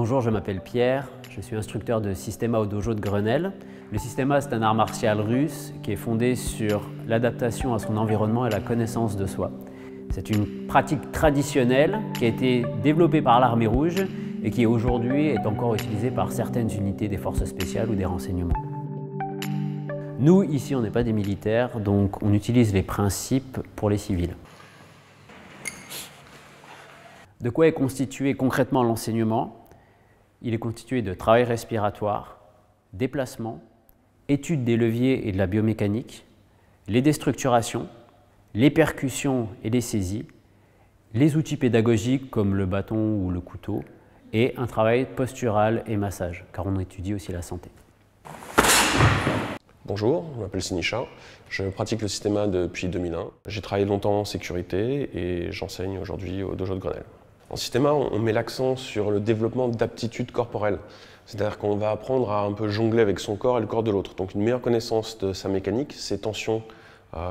Bonjour, je m'appelle Pierre, je suis instructeur de Systema au dojo de Grenelle. Le Systema, c'est un art martial russe qui est fondé sur l'adaptation à son environnement et la connaissance de soi. C'est une pratique traditionnelle qui a été développée par l'Armée rouge et qui aujourd'hui est encore utilisée par certaines unités des forces spéciales ou des renseignements. Nous, ici, on n'est pas des militaires, donc on utilise les principes pour les civils. De quoi est constitué concrètement l'enseignement? Il est constitué de travail respiratoire, déplacement, étude des leviers et de la biomécanique, les déstructurations, les percussions et les saisies, les outils pédagogiques comme le bâton ou le couteau, et un travail postural et massage, car on étudie aussi la santé. Bonjour, je m'appelle Sinisha, je pratique le Systema depuis 2001. J'ai travaillé longtemps en sécurité et j'enseigne aujourd'hui au dojo de Grenelle. En Systema, on met l'accent sur le développement d'aptitudes corporelles. C'est-à-dire qu'on va apprendre à un peu jongler avec son corps et le corps de l'autre. Donc une meilleure connaissance de sa mécanique, ses tensions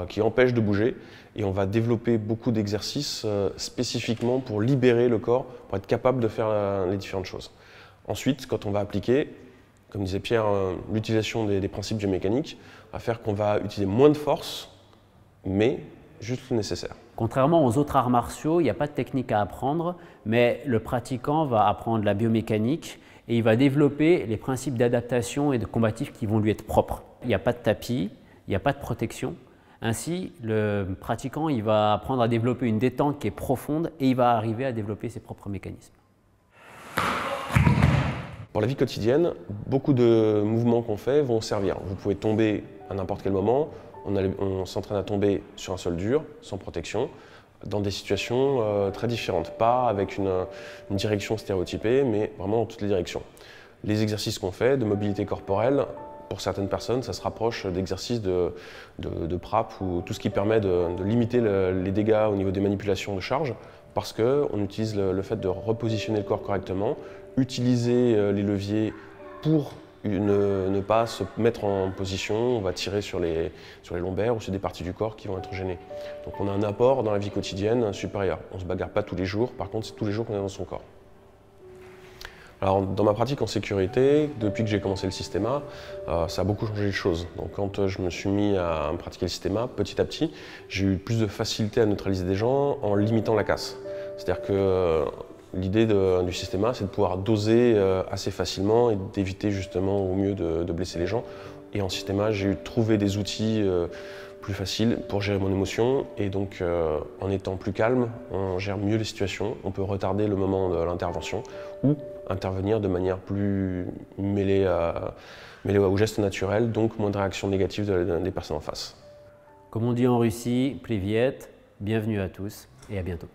qui empêchent de bouger. Et on va développer beaucoup d'exercices spécifiquement pour libérer le corps, pour être capable de faire les différentes choses. Ensuite, quand on va appliquer, comme disait Pierre, l'utilisation des principes biomécaniques va faire qu'on va utiliser moins de force, mais juste le nécessaire. Contrairement aux autres arts martiaux, il n'y a pas de technique à apprendre, mais le pratiquant va apprendre la biomécanique et il va développer les principes d'adaptation et de combatif qui vont lui être propres. Il n'y a pas de tapis, il n'y a pas de protection. Ainsi, le pratiquant il va apprendre à développer une détente qui est profonde et il va arriver à développer ses propres mécanismes. Pour la vie quotidienne, beaucoup de mouvements qu'on fait vont servir. Vous pouvez tomber à n'importe quel moment. On s'entraîne à tomber sur un sol dur, sans protection, dans des situations très différentes. Pas avec une direction stéréotypée, mais vraiment dans toutes les directions. Les exercices qu'on fait de mobilité corporelle, pour certaines personnes, ça se rapproche d'exercices de PRAP ou tout ce qui permet de limiter les dégâts au niveau des manipulations de charge, parce qu'on utilise le fait de repositionner le corps correctement, utiliser les leviers pour ne pas se mettre en position, on va tirer sur les lombaires ou sur des parties du corps qui vont être gênées. Donc on a un apport dans la vie quotidienne supérieur. On ne se bagarre pas tous les jours, par contre c'est tous les jours qu'on est dans son corps. Alors dans ma pratique en sécurité, depuis que j'ai commencé le Systema, ça a beaucoup changé les choses. Donc quand je me suis mis à pratiquer le Systema, petit à petit, j'ai eu plus de facilité à neutraliser des gens en limitant la casse. C'est-à-dire que l'idée du Systema, c'est de pouvoir doser assez facilement et d'éviter justement au mieux de blesser les gens. Et en Systema, j'ai trouvé des outils plus faciles pour gérer mon émotion. Et donc, en étant plus calme, on gère mieux les situations. On peut retarder le moment de l'intervention ou intervenir de manière plus mêlée aux gestes naturels, donc moins de réactions négatives des personnes en face. Comme on dit en Russie, Privyet, bienvenue à tous et à bientôt.